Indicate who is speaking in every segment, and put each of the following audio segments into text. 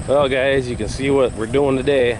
Speaker 1: Well guys, you can see what we're doing today.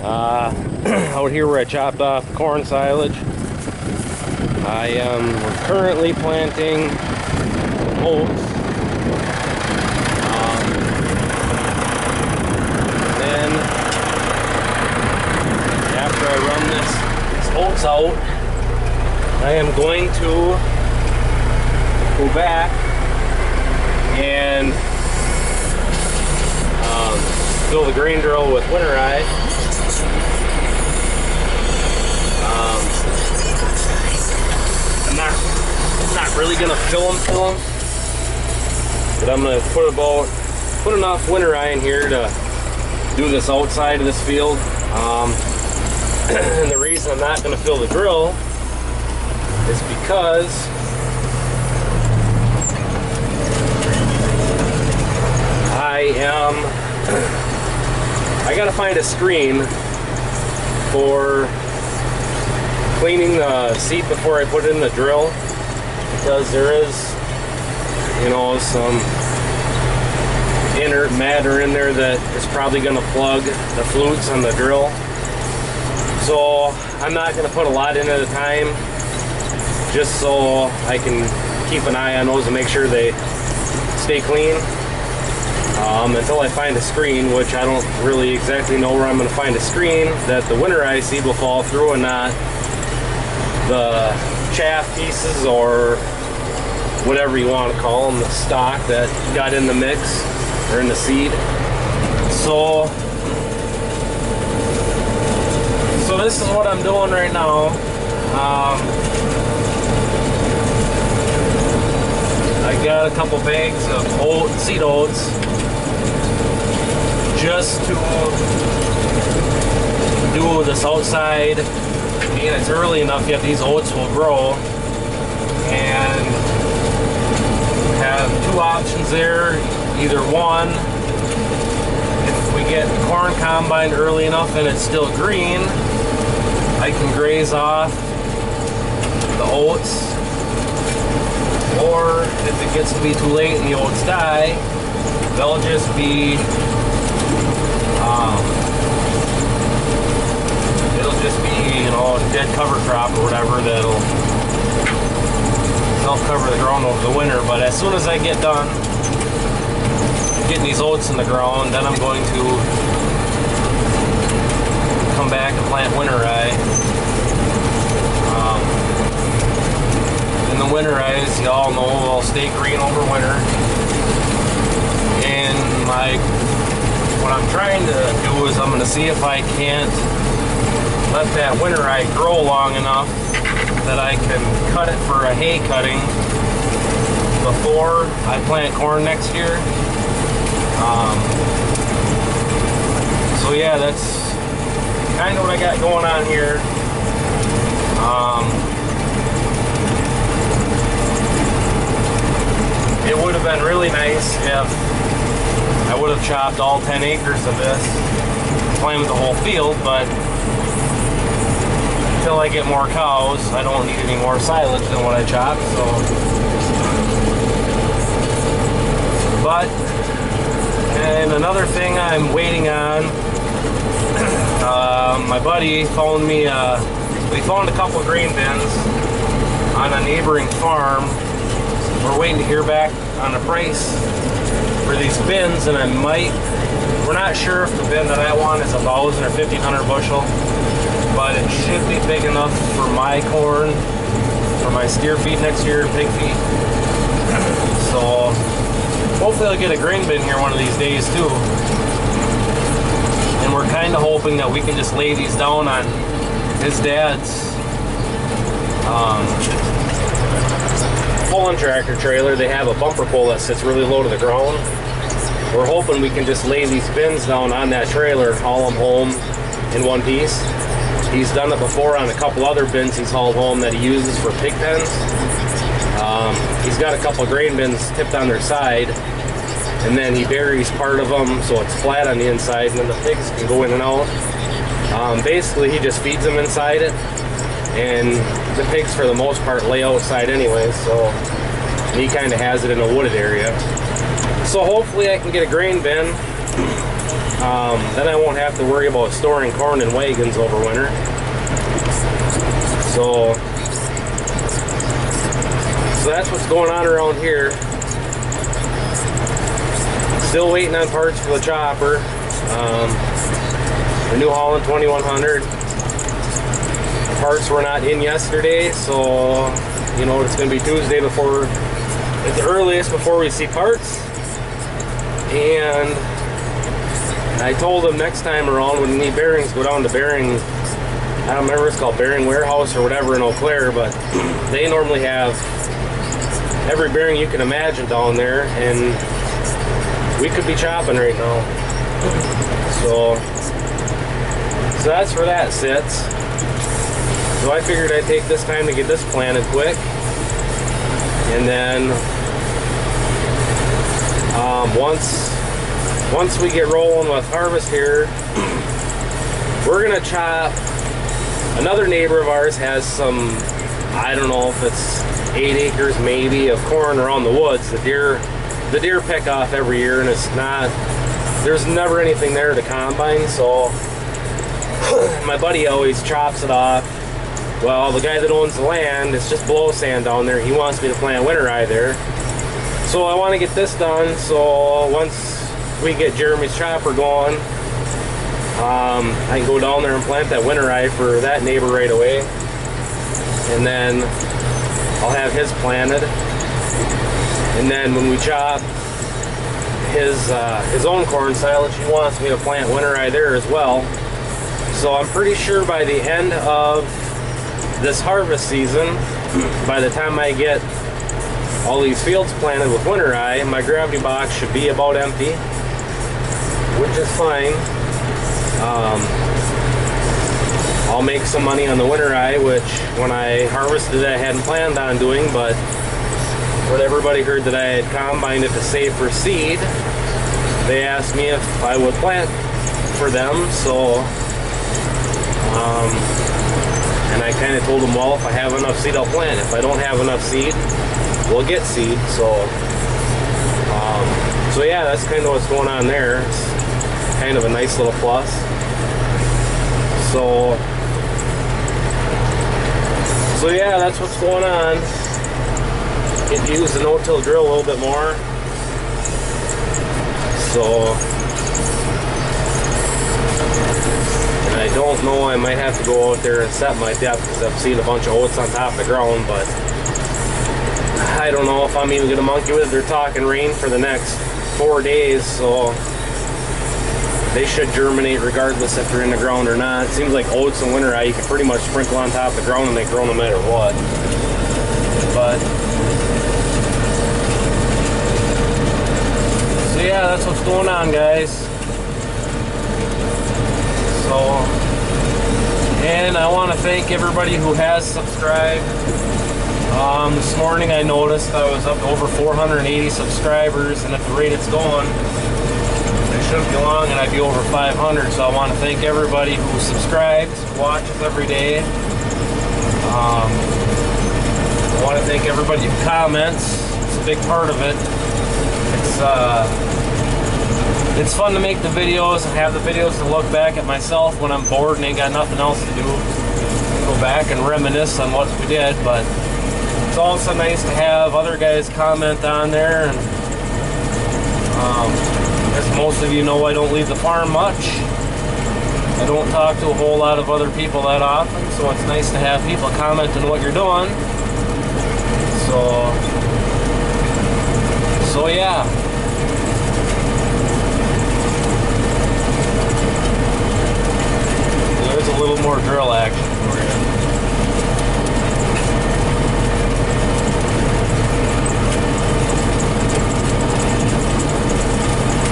Speaker 1: Out here where I chopped off corn silage, I am currently planting oats. Then after I run this oats out, I am going to go back and fill the grain drill with winterized. I'm not really gonna fill them, but I'm gonna put enough winter rye in here to do this outside of this field. And the reason I'm not gonna fill the drill is because I gotta find a screen for cleaning the seat before I put it in the drill, because there is, you know, some inert matter in there that is probably gonna plug the flutes on the drill. So I'm not gonna put a lot in at a time, just so I can keep an eye on those and make sure they stay clean. Until I find a screen, which I don't really exactly know where I'm going to find a screen that the winterized seed will fall through and not the chaff pieces or whatever you want to call them, the stock that got in the mix or in the seed. So this is what I'm doing right now. I got a couple bags of seed oats just to do this outside, and it's early enough yet these oats will grow, and have two options there. Either one, if we get corn combined early enough and it's still green, I can graze off the oats, or if it gets to be too late and the oats die, they'll just be it'll just be, you know, dead cover crop or whatever that'll help cover the ground over the winter. But as soon as I get done getting these oats in the ground, then I'm going to come back and plant winter rye. And the winter ryes, you all know, will stay green over winter. And what I'm trying to do is I'm going to see if I can't let that winter rye grow long enough that I can cut it for a hay cutting before I plant corn next year. So yeah, that's kind of what I got going on here. It would have been really nice if I would have chopped all 10 acres of this, planted the whole field, but until I get more cows, I don't need any more silage than what I chopped, so. But, and another thing I'm waiting on, my buddy phoned me, we found a couple grain bins on a neighboring farm. We're waiting to hear back on the price for these bins, and we're not sure if the bin that I want is 1,000 or 1,500 bushel, but it should be big enough for my corn, for my steer feed next year, pig feed. So hopefully I'll get a grain bin here one of these days too. And we're kind of hoping that we can just lay these down on his dad's pulling tractor trailer. They have a bumper pull that sits really low to the ground. We're hoping we can just lay these bins down on that trailer, haul them home in one piece. He's done it before on a couple other bins he's hauled home that he uses for pig pens. He's got a couple grain bins tipped on their side, and then he buries part of them so it's flat on the inside, and then the pigs can go in and out. Basically, he just feeds them inside it, and the pigs for the most part lay outside anyway, so he kind of has it in a wooded area. So hopefully I can get a grain bin. Then I won't have to worry about storing corn in wagons over winter. So that's what's going on around here. Still waiting on parts for the chopper. The New Holland 2100. Parts were not in yesterday, so you know it's going to be Tuesday before, at the earliest, before we see parts. And I told them next time around when you need bearings, go down to bearing, I don't remember, it's called Bearing Warehouse or whatever in Eau Claire, but they normally have every bearing you can imagine down there, and we could be chopping right now. So that's where that sits. So I figured I'd take this time to get this planted quick, and then once we get rolling with harvest here, we're gonna chop. Another neighbor of ours has some, I don't know if it's 8 acres maybe of corn around the woods. The deer pick off every year, and it's not, there's never anything there to combine, so my buddy always chops it off. Well, the guy that owns the land, it's just blow sand down there. He wants me to plant winter rye there. So I want to get this done, so once we get Jeremy's chopper going, I can go down there and plant that winter rye for that neighbor right away. And then I'll have his planted. And then when we chop his own corn silage, he wants me to plant winter rye there as well. So I'm pretty sure by the end of this harvest season, by the time I get all these fields planted with winter rye, my gravity box should be about empty, which is fine. I'll make some money on the winter rye, which when I harvested it I hadn't planned on doing, but when everybody heard that I had combined it to save for seed, they asked me if I would plant for them. So and I kind of told them, well, if I have enough seed, I'll plant. If I don't have enough seed, we'll get seed. So yeah, that's kind of what's going on there. It's kind of a nice little plus. So yeah, that's what's going on. Get to use the no-till drill a little bit more. So, and I don't know, I might have to go out there and set my depth because I've seen a bunch of oats on top of the ground, but I don't know if I'm even going to monkey with it. They're talking rain for the next 4 days, so they should germinate regardless if they're in the ground or not. It seems like oats and winter rye you can pretty much sprinkle on top of the ground and they grow no matter what. But so yeah, that's what's going on, guys. So, and I want to thank everybody who has subscribed. This morning I noticed I was up to over 480 subscribers, and at the rate it's going, it shouldn't be long and I'd be over 500. So I want to thank everybody who subscribes, watches every day. I want to thank everybody who comments. It's a big part of it. It's fun to make the videos and have the videos to look back at myself when I'm bored and ain't got nothing else to do. Go back and reminisce on what we did, but it's also nice to have other guys comment on there. And as most of you know, I don't leave the farm much. I don't talk to a whole lot of other people that often, so it's nice to have people comment on what you're doing. So yeah. There's a little more drill action for you.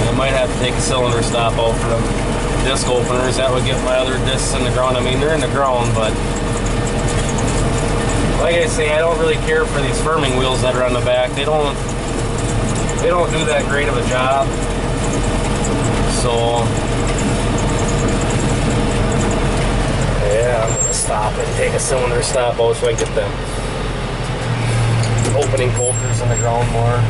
Speaker 1: I might have to take a cylinder stop out for them disc openers. That would get my other discs in the ground. I mean, they're in the ground, but like I say, I don't really care for these firming wheels that are on the back. They don't do that great of a job. So yeah, I'm gonna stop and take a cylinder stop out so I can get them opening coulters in the ground more.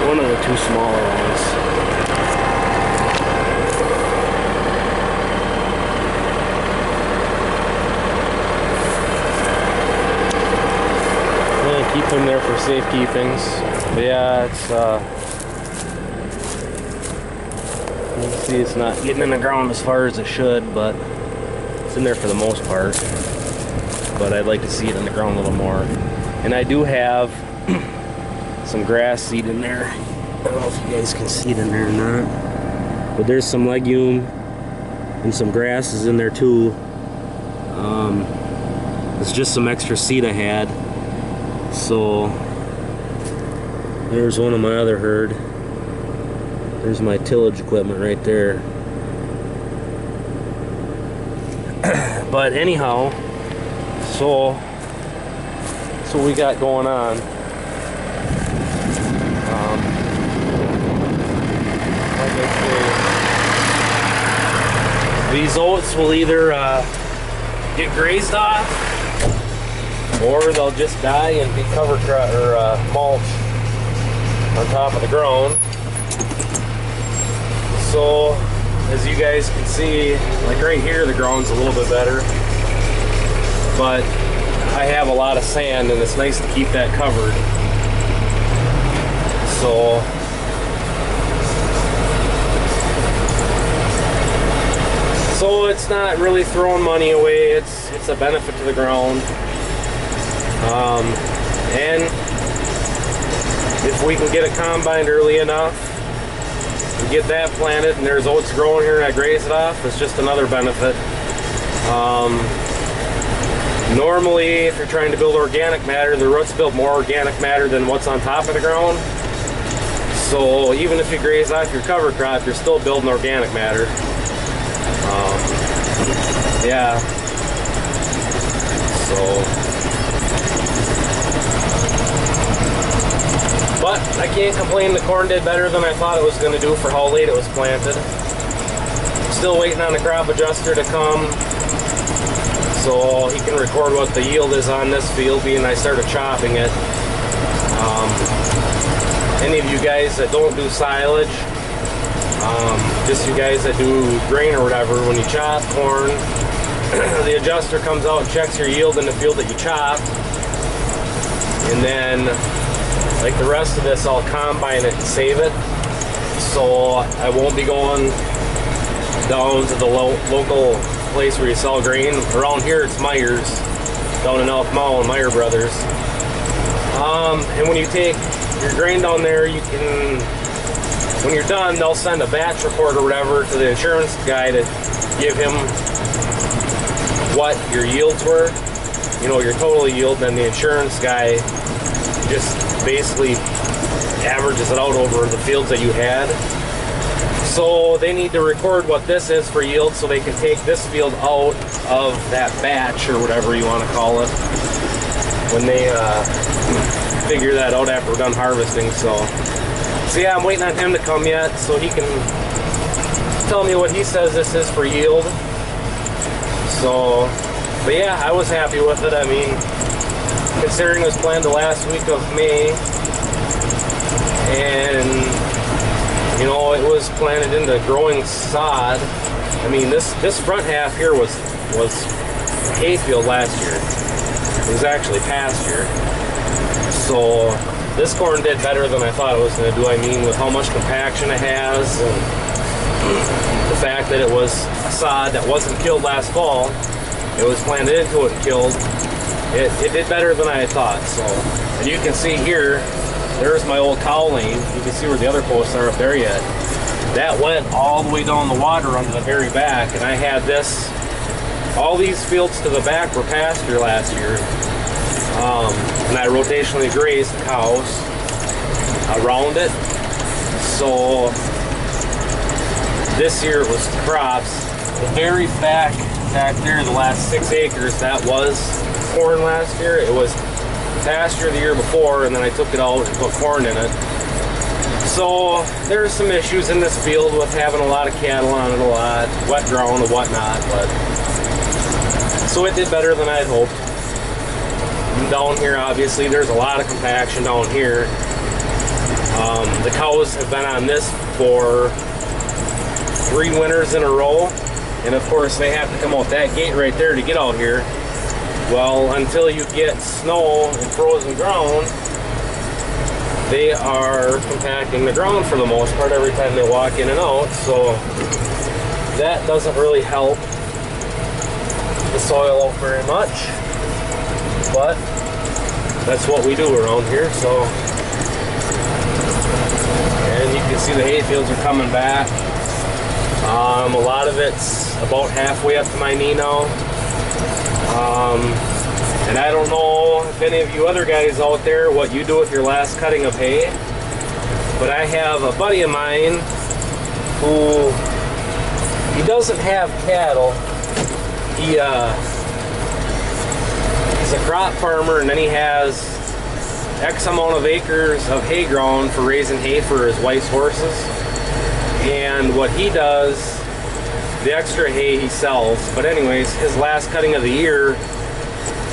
Speaker 1: One of the two smaller ones. Yeah, keep them there for safekeepings. But yeah, it's you can see it's not getting in the ground as far as it should, but it's in there for the most part. But I'd like to see it in the ground a little more. And I do have some grass seed in there. I don't know if you guys can see it in there or not, but there's some legume and some grasses in there too. It's just some extra seed I had. So there's one of my other herd. There's my tillage equipment right there. But anyhow, so we got going on. Like I say, these oats will either get grazed off, or they'll just die and be cover crop or mulch on top of the ground. So, as you guys can see, like right here, the ground's a little bit better, but I have a lot of sand, and it's nice to keep that covered. So it's not really throwing money away. It's a benefit to the ground. And if we can get it combined early enough, and get that planted, and there's oats growing here and I graze it off, it's just another benefit. Normally, if you're trying to build organic matter, the roots build more organic matter than what's on top of the ground. So even if you graze off your cover crop, you're still building organic matter. Yeah. But I can't complain, the corn did better than I thought it was going to do for how late it was planted. Still waiting on the crop adjuster to come, so he can record what the yield is on this field, being I started chopping it. Any of you guys that don't do silage, just you guys that do grain or whatever, when you chop corn, the adjuster comes out and checks your yield in the field that you chopped, and then like the rest of this, I'll combine it and save it, so I won't be going down to the local place where you sell grain. Around here it's Myers, down in Elk Mound, Meyer Brothers. And when you take your grain down there, you can, when you're done, they'll send a batch report or whatever to the insurance guy to give him what your yields were, you know, your total yield. Then the insurance guy just basically averages it out over the fields that you had. So they need to record what this is for yield, so they can take this field out of that batch or whatever you want to call it when they figure that out after we're done harvesting. So yeah, I'm waiting on him to come yet so he can tell me what he says this is for yield. So, but yeah, I was happy with it. I mean, considering it was planned the last week of May, and you know, it was planted into growing sod. I mean, this front half here was hay field last year. It was actually pasture. So this corn did better than I thought it was going to do. I mean, with how much compaction it has, and the fact that it was sod that wasn't killed last fall, it was planted into it and killed. It did better than I had thought. So, and you can see here, there's my old cow lane. You can see where the other posts are up there yet. That went all the way down the water onto the very back, and I had this, all these fields to the back were pasture last year. And I rotationally grazed cows around it. So this year it was crops. The very back there, the last 6 acres, that was corn last year. It was pasture the year before, and then I took it out and put corn in it. So there's some issues in this field with having a lot of cattle on it, a lot wet ground and whatnot, but so it did better than I'd hoped. And down here, obviously, there's a lot of compaction down here. The cows have been on this for 3 winters in a row, and of course they have to come out that gate right there to get out here. Well, until you get snow and frozen ground, they are compacting the ground for the most part every time they walk in and out, so that doesn't really help the soil out very much, but that's what we do around here. So, and you can see the hay fields are coming back. A lot of it's about halfway up to my knee now. And I don't know if any of you other guys out there what you do with your last cutting of hay, but I have a buddy of mine who, he doesn't have cattle. He's a crop farmer, and then he has X amount of acres of hay ground for raising hay for his wife's horses. And what he does, the extra hay he sells. But anyways, his last cutting of the year,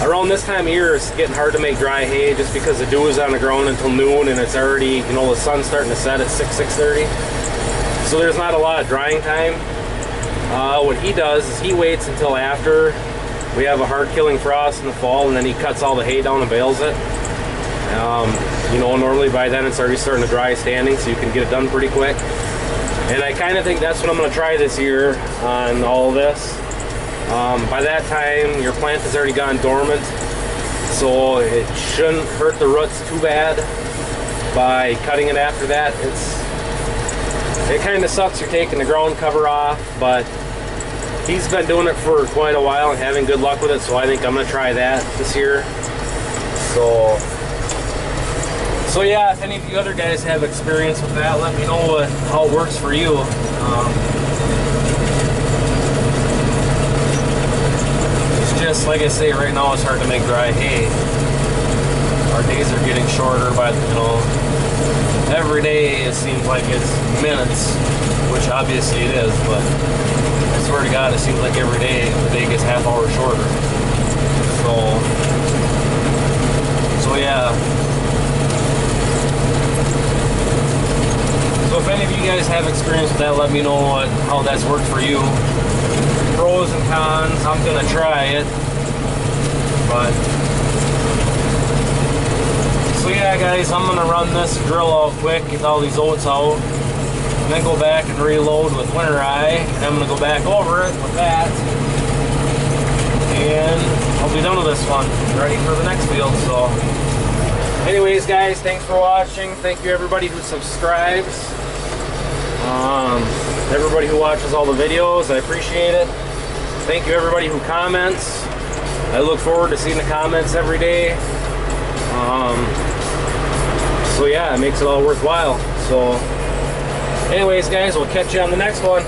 Speaker 1: around this time of year, it's getting hard to make dry hay just because the dew is on the ground until noon, and it's already, you know, the sun's starting to set at 6:30. So there's not a lot of drying time. What he does is he waits until after we have a hard killing frost in the fall, and then he cuts all the hay down and bales it. You know, normally by then it's already starting to dry standing, so you can get it done pretty quick. And I kind of think that's what I'm going to try this year on all of this. By that time, your plant has already gone dormant, so it shouldn't hurt the roots too bad by cutting it after that. It kind of sucks you're taking the ground cover off, but he's been doing it for quite a while and having good luck with it, so I think I'm going to try that this year. So yeah, if any of you other guys have experience with that, let me know how it works for you. It's just, like I say, right now it's hard to make dry hay. Our days are getting shorter, but you know, every day it seems like it's minutes, which obviously it is, but I swear to God, it seems like every day the day gets half hour shorter. So yeah. So if any of you guys have experience with that, let me know how that's worked for you. Pros and cons, I'm gonna try it. But so yeah, guys, I'm gonna run this drill out quick, get all these oats out, and then go back and reload with winter rye, and I'm gonna go back over it with that, and I'll be done with this one, ready for the next field. So anyways, guys, thanks for watching. Thank you everybody who subscribes, everybody who watches all the videos. I appreciate it. Thank you everybody who comments. I look forward to seeing the comments every day. So yeah, it makes it all worthwhile. So anyways, guys, we'll catch you on the next one.